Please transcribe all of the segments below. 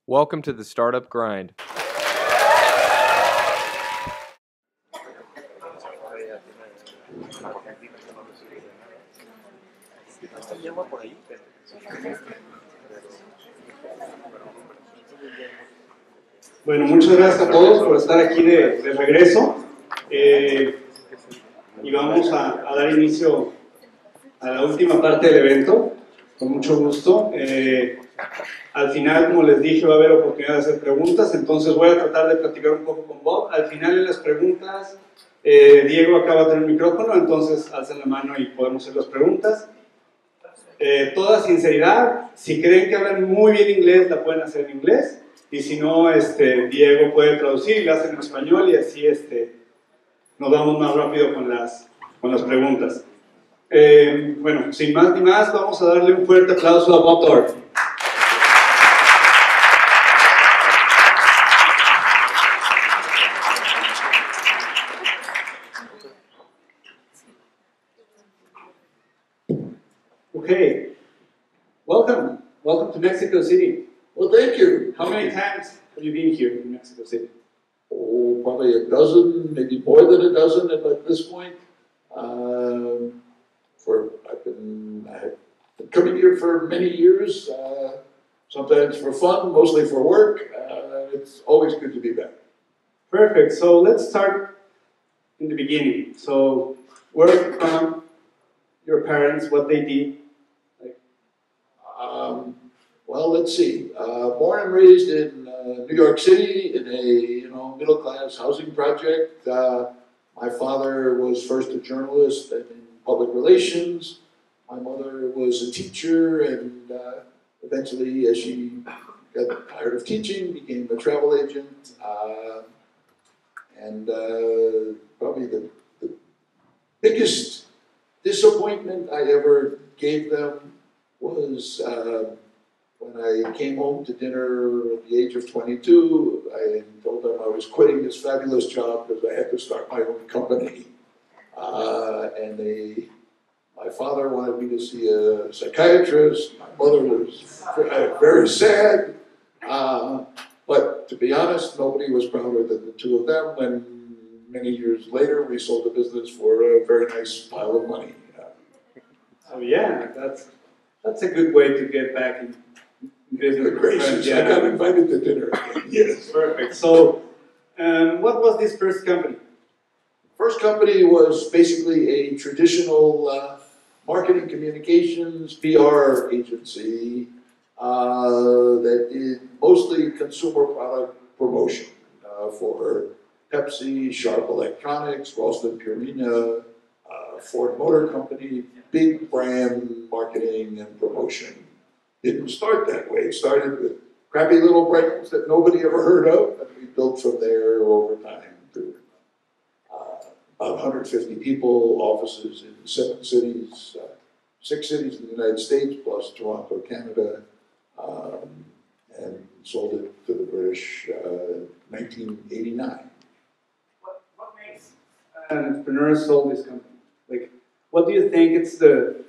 Welcome to the Startup Grind. Bueno, muchas gracias a todos por estar aquí de regreso. Y vamos a dar inicio a la última parte del evento, con mucho gusto. Al final, como les dije, va a haber oportunidad de hacer preguntas, entonces voy a tratar de platicar un poco con Bob. Al final, en las preguntas, Diego acaba de tener el micrófono, entonces alcen la mano y podemos hacer las preguntas. Toda sinceridad, si creen que hablan muy bien inglés, la pueden hacer en inglés, y si no, Diego puede traducir y la hacen en español, y así nos vamos más rápido con las preguntas. Bueno, sin más ni más, vamos a darle un fuerte aplauso a Beb Dorf. Okay, welcome to Mexico City. Well, thank you. How many times have you been here in Mexico City? Oh, probably a dozen, maybe more than a dozen at this point. I've been coming here for many years, sometimes for fun, mostly for work. It's always good to be back. Perfect. So let's start in the beginning. So where from your parents, what they did? Well, let's see. Born and raised in New York City in a middle-class housing project. My father was first a journalist and in public relations. My mother was a teacher, and eventually, as she got tired of teaching, became a travel agent. Probably the biggest disappointment I ever gave them was when I came home to dinner at the age of 22. I told them I was quitting this fabulous job because I had to start my own company. My father wanted me to see a psychiatrist. My mother was very sad. But to be honest, nobody was prouder than the two of them. When many years later, we sold the business for a very nice pile of money. So yeah, that's a good way to get back in business. Good gracious, yeah. I got invited to dinner. Yes. Perfect. So, what was this first company? First company was basically a traditional marketing communications PR agency that did mostly consumer product promotion for Pepsi, Sharp Electronics, Ralston Purina, Ford Motor Company, big brand marketing and promotion. Didn't start that way. It started with crappy little brands that nobody ever heard of, and we built from there over time to about 150 people, offices in 7 cities, 6 cities in the United States, plus Toronto, Canada, and sold it to the British in 1989. What makes an entrepreneur sold this company? Like, what do you think it's the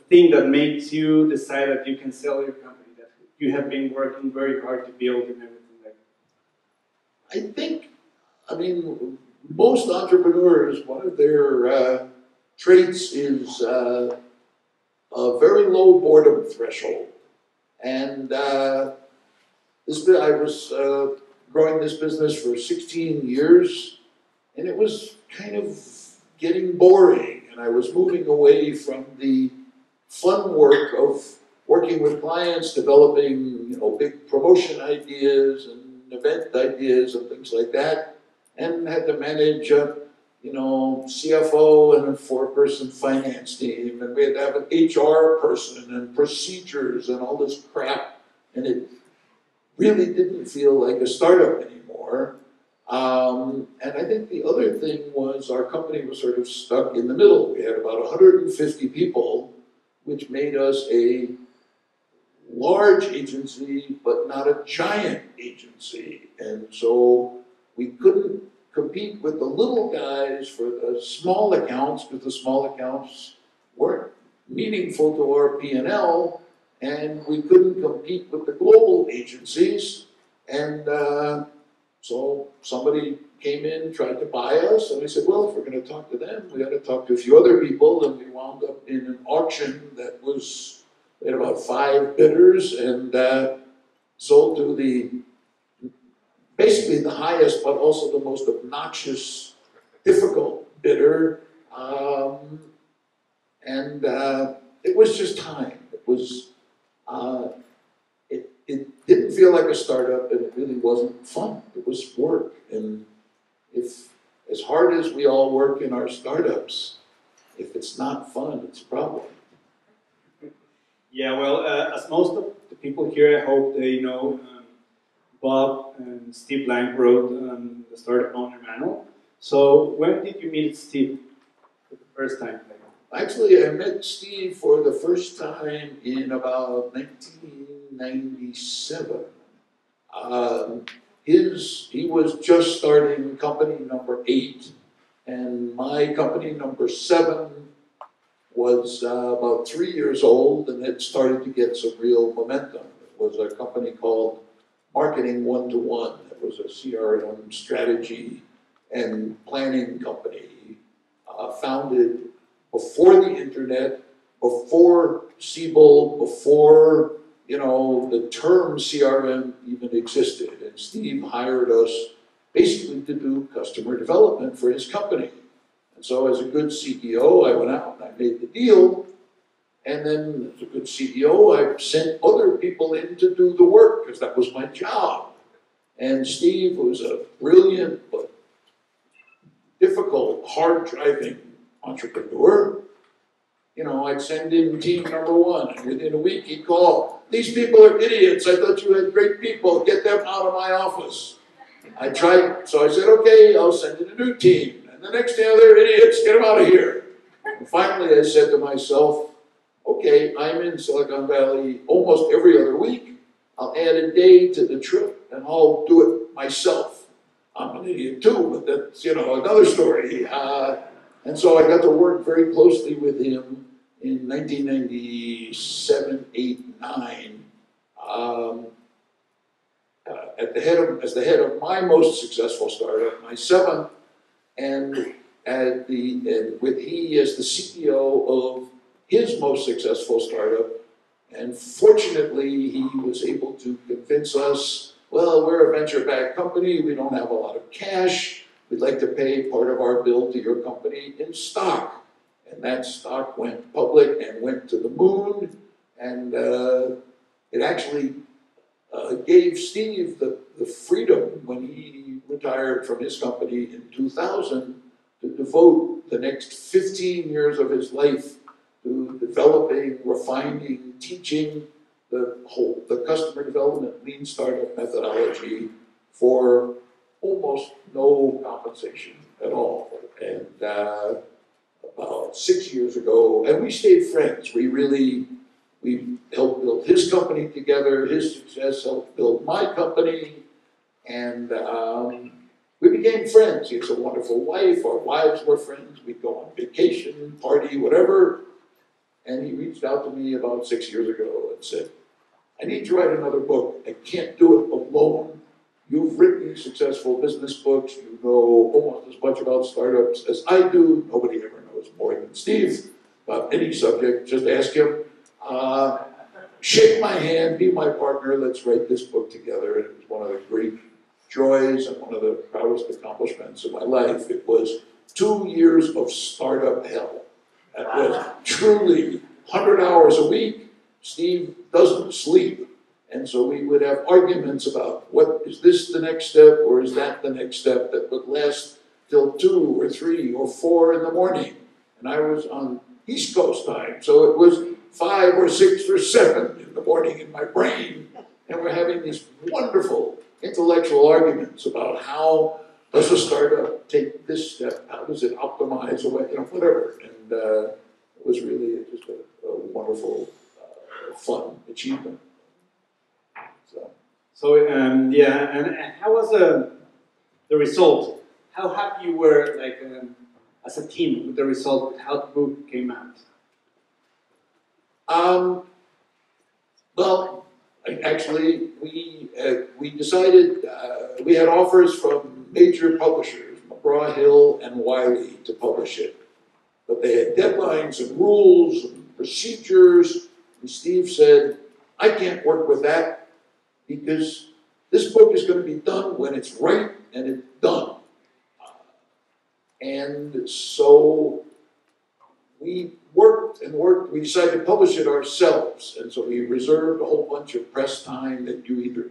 thing that makes you decide that you can sell your company, that you have been working very hard to build and everything like that? I think, most entrepreneurs, one of their traits is a very low boredom threshold. And I was growing this business for 16 years, and it was kind of getting boring, and I was moving away from the fun work of working with clients, developing big promotion ideas and event ideas and things like that, and had to manage a CFO and a 4-person finance team, and we had to have an HR person and procedures and all this crap, and it really didn't feel like a startup anymore. And I think the other thing was our company was sort of stuck in the middle. We had about 150 people, which made us a large agency, but not a giant agency. And so we couldn't compete with the little guys for the small accounts, because the small accounts weren't meaningful to our P&L, and we couldn't compete with the global agencies. And so somebody came in, tried to buy us, and I said, well, if we're going to talk to them, we got to talk to a few other people. And we wound up in an auction that was, we had about 5 bidders, and sold to basically the highest, but also the most obnoxious, difficult bidder. And it was just time. It was, it didn't feel like a startup, and it really wasn't fun. It was work. And if, as hard as we all work in our startups, if it's not fun, it's a problem. Yeah, well, as most of the people here, I hope they know, Bob and Steve Blank wrote the Startup Owner Manual. So when did you meet Steve for the first time? Actually, I met Steve for the first time in about 1997. He was just starting company number 8, and my company number 7 was about 3 years old and had started to get some real momentum. It was a company called Marketing One-to-One. It was a CRM strategy and planning company, founded before the internet, before Siebel, before, you know, the term CRM even existed. And Steve hired us basically to do customer development for his company. And so as a good CEO, I went out and I made the deal. And then as a good CEO, I sent other people in to do the work because that was my job. And Steve was a brilliant but difficult, hard-driving entrepreneur. You know, I'd send in team number 1, and within a week he'd call, these people are idiots, I thought you had great people, get them out of my office. I tried, so I said, okay, I'll send in a new team. And the next day, they're idiots, get them out of here. And finally I said to myself, okay, I'm in Silicon Valley almost every other week. I'll add a day to the trip and I'll do it myself. I'm an idiot too, but that's, you know, another story. And so I got to work very closely with him in 1997, 8, 9. As the head of my most successful startup, my 7th, and with he as the CEO of his most successful startup. And fortunately, he was able to convince us, well, we're a venture-backed company, we don't have a lot of cash, we'd like to pay part of our bill to your company in stock. And that stock went public and went to the moon, and it actually gave Steve the freedom when he retired from his company in 2000 to devote the next 15 years of his life to developing, refining, teaching the customer development lean startup methodology for almost no compensation at all. And about 6 years ago, and we stayed friends. We helped build his company together. His success helped build my company, and we became friends. He has a wonderful wife. Our wives were friends. We'd go on vacation, party, whatever. And he reached out to me about 6 years ago and said, I need to write another book. I can't do it alone. You've written successful business books. You know almost as much about startups as I do. Nobody ever knows more than Steve about any subject. Just ask him. Shake my hand, be my partner. Let's write this book together. And it was one of the great joys and one of the proudest accomplishments of my life. It was 2 years of startup hell. That was truly 100 hours a week. Steve doesn't sleep. And so we would have arguments about what is this the next step or is that the next step that would last till 2 or 3 or 4 in the morning. And I was on East Coast time, so it was 5 or 6 or 7 in the morning in my brain. And we're having these wonderful intellectual arguments about how does a startup take this step? How does it optimize or whatever? And it was really just a wonderful, fun achievement. So yeah, and how was the result? How happy you were, like as a team, with the result, with how the book came out? Well, actually, we decided, we had offers from major publishers, McGraw-Hill and Wiley, to publish it. But they had deadlines and rules and procedures, and Steve said, I can't work with that because this book is going to be done when it's right and it's done. And so we worked and worked. We decided to publish it ourselves, and so we reserved a whole bunch of press time that you either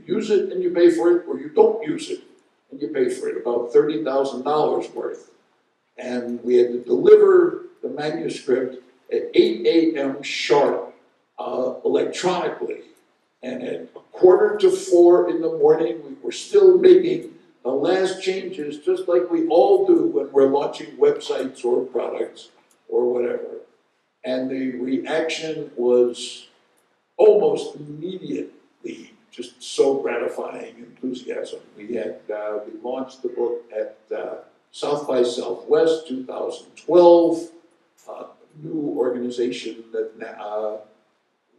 use it and you pay for it, or you don't use it and you pay for it, about $30,000 worth. And we had to deliver the manuscript at 8 a.m. sharp, electronically. And at 3:45 in the morning, we were still making the last changes, just like we all do when we're launching websites or products or whatever. And the reaction was almost immediately just so gratifying enthusiasm. We launched the book at South by Southwest 2012, a new organization that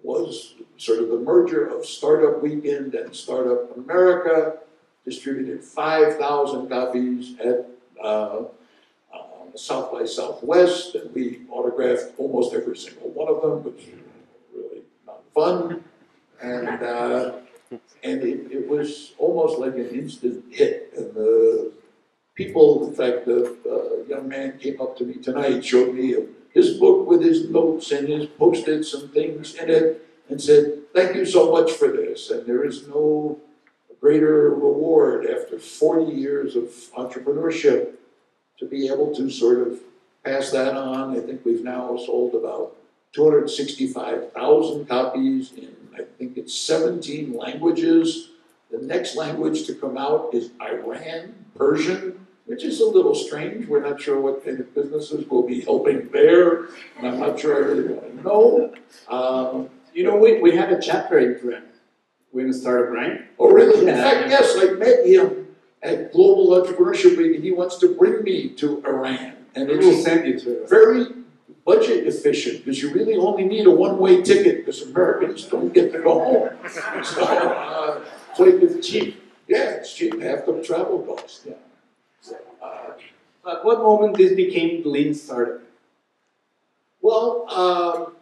was sort of the merger of Startup Weekend and Startup America, distributed 5,000 copies at South by Southwest, and we autographed almost every single one of them, which was really not fun. And it was almost like an instant hit. And the people, in fact, the young man came up to me tonight, showed me his book with his notes and his Post-its and things in it, and said, thank you so much for this. And there is no greater reward after 40 years of entrepreneurship to be able to sort of pass that on. I think we've now sold about 265,000 copies in, I think it's 17 languages. The next language to come out is Iran, Persian, which is a little strange. We're not sure what kind of businesses will be helping there, and I'm not sure I really want to know. We had a chapter in Iran when we started Grind. Oh, really? Yeah. In fact, yes, I met him at Global Entrepreneurship Week, and he wants to bring me to Iran. And We will send you to it. very budget efficient, because you really only need a one-way ticket, because Americans don't get to go home. So it's cheap. Yeah, it's cheap. Half the travel costs. Yeah. So, At what moment this became Lean Startup? well,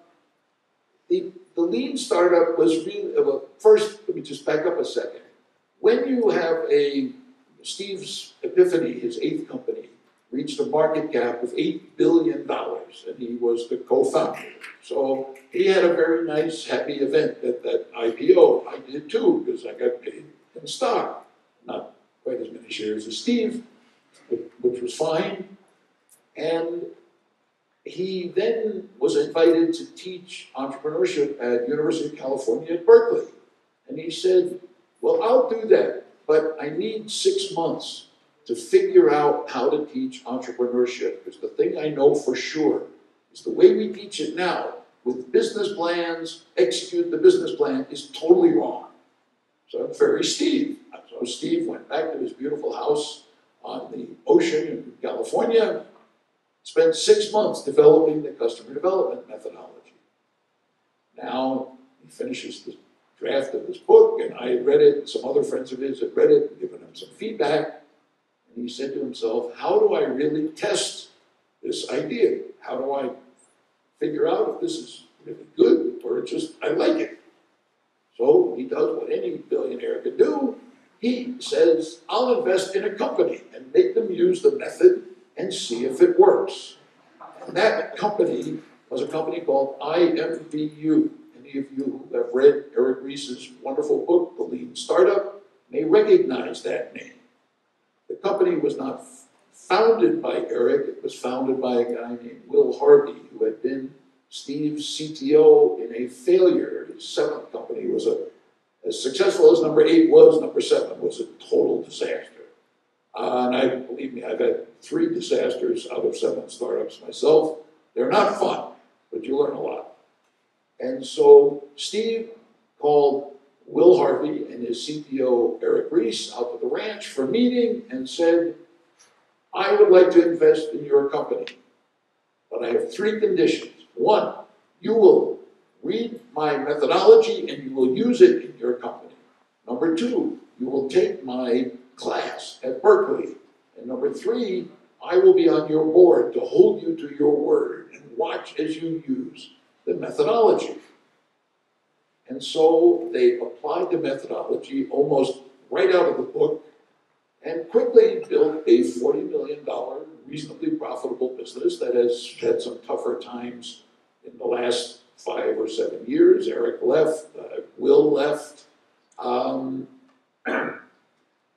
the Lean Startup was really, well, first, let me just back up a second. When you have Steve's Epiphany, his 8th company, reached a market cap of $8 billion, and he was the co-founder. So he had a very nice, happy event at that IPO. I did too, because I got paid in stock. Not quite as many shares as Steve, which was fine. And he then was invited to teach entrepreneurship at University of California at Berkeley. And he said, well, I'll do that, but I need 6 months to figure out how to teach entrepreneurship, because the thing I know for sure is the way we teach it now, with business plans, execute the business plan, is totally wrong. So I'm very Steve. So Steve went back to his beautiful house on the ocean in California, spent 6 months developing the customer development methodology. Now he finishes the draft of this book, and I had read it, and some other friends of his had read it and given him some feedback. And he said to himself, how do I really test this idea? How do I figure out if this is really good or just I like it? So he does what any billionaire could do. He says, I'll invest in a company and make them use the method and see if it works. And that company was a company called IMVU. Any of you who have read Eric Ries's wonderful book, The Lean Startup, may recognize that name. The company was not founded by Eric, it was founded by a guy named Will Harvey, who had been Steve's CTO in a failure. His 7th company was as successful as number 8 was, number 7 was a total disaster. And believe me, I've had 3 disasters out of 7 startups myself. They're not fun, but you learn a lot. And so Steve called Will Harvey and his CTO, Eric Ries, out to the ranch for a meeting and said, I would like to invest in your company, but I have 3 conditions. 1, you will read my methodology and you will use it in your company. Number two, you will take my class at Berkeley. And number three, I will be on your board to hold you to your word and watch as you use the methodology. And so they applied the methodology almost right out of the book and quickly built a $40 million, reasonably profitable business that has had some tougher times in the last 5 or 7 years. Eric left, Will left,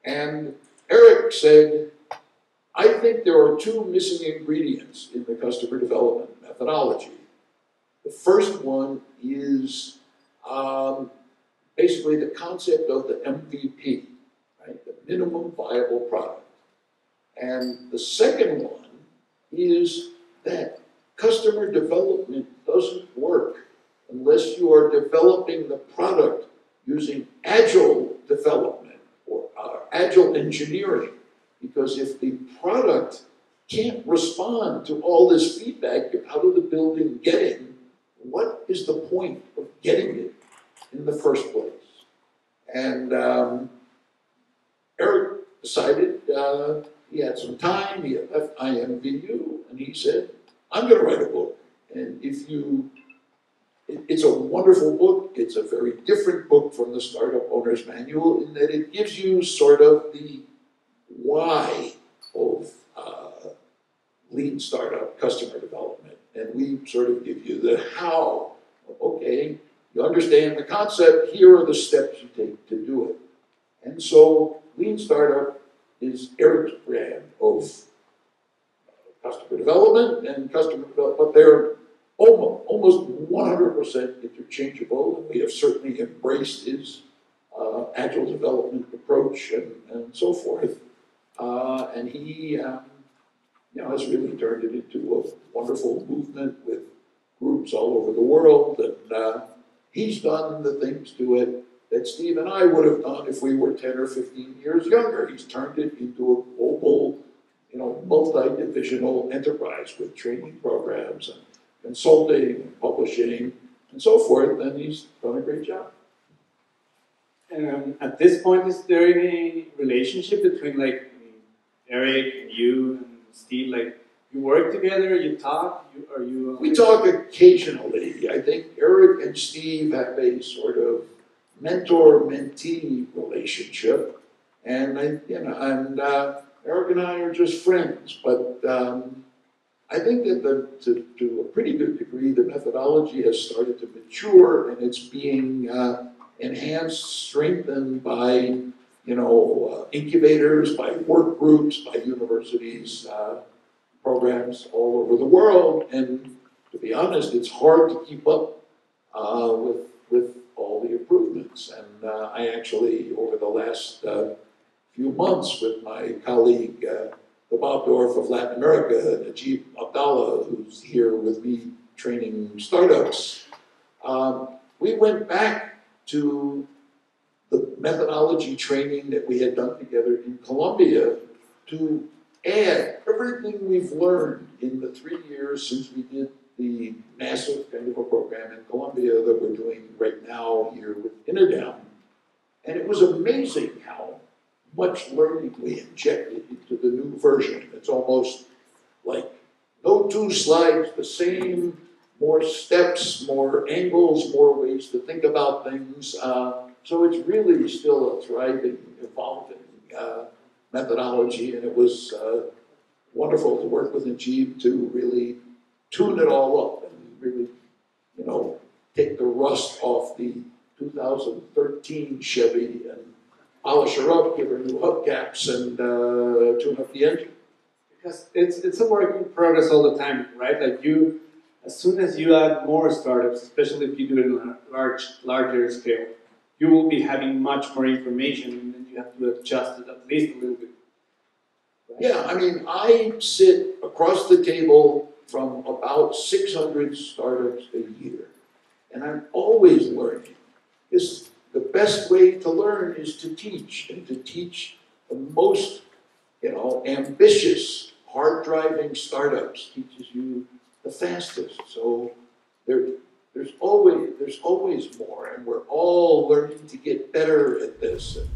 and Eric said, I think there are two missing ingredients in the customer development methodology. The first one is basically the concept of the MVP, right? The minimum viable product. And the second one is that customer development doesn't work unless you are developing the product using agile development or agile engineering. Because if the product can't respond to all this feedback you're out of the building getting, what is the point of getting it in the first place? And Eric decided he had some time, he had left IMVU, and he said, I'm going to write a book. And it's a wonderful book. It's a very different book from the Startup Owner's Manual in that it gives you sort of the why of lean startup customer development. And we sort of give you the how. Okay, you understand the concept, here are the steps you take to do it. And so lean startup is Eric's brand of customer development and customer development, but they're almost 100% interchangeable, and we have certainly embraced his agile development approach and so forth. And he has really turned it into a wonderful movement with groups all over the world, and he's done the things to it that Steve and I would have done if we were 10 or 15 years younger. He's turned it into a global, multi-divisional enterprise with training programs and consulting and publishing and so forth, and he's done a great job. At this point, is there any relationship between Eric and you and Steve? Like, you work together, you talk, We talk occasionally. I think Eric and Steve have a sort of mentor-mentee relationship, and Eric and I are just friends. But I think that to a pretty good degree, the methodology has started to mature, and it's being enhanced, strengthened by incubators, by work groups, by universities, programs all over the world. And to be honest, it's hard to keep up with all the improvements. And I actually, over the last few months with my colleague, the Beb Dorf of Latin America, Najib Abdallah, who's here with me training startups, we went back to the methodology training that we had done together in Colombia to add everything we've learned in the 3 years since we did the massive kind of a program in Colombia that we're doing right now here with Interdown. And it was amazing how much learning we injected into the new version. It's almost like no two slides the same, more steps, more angles, more ways to think about things. So it's really still a thriving, evolving methodology, and it was wonderful to work with Najib to really tune it all up and really, take the rust off the 2013 Chevy and polish her up, give her new hubcaps, and tune up the engine. Because it's a work in progress all the time, right? Like as soon as you add more startups, especially if you do it on a larger scale, you will be having much more information, and then you have to adjust it at least a little bit. Right? Yeah, I mean, I sit across the table from about 600 startups a year, and I'm always learning. Because the best way to learn is to teach, and to teach the most, ambitious, hard-driving startups teaches you the fastest. So there's always more, and we're all learning to get better at this. And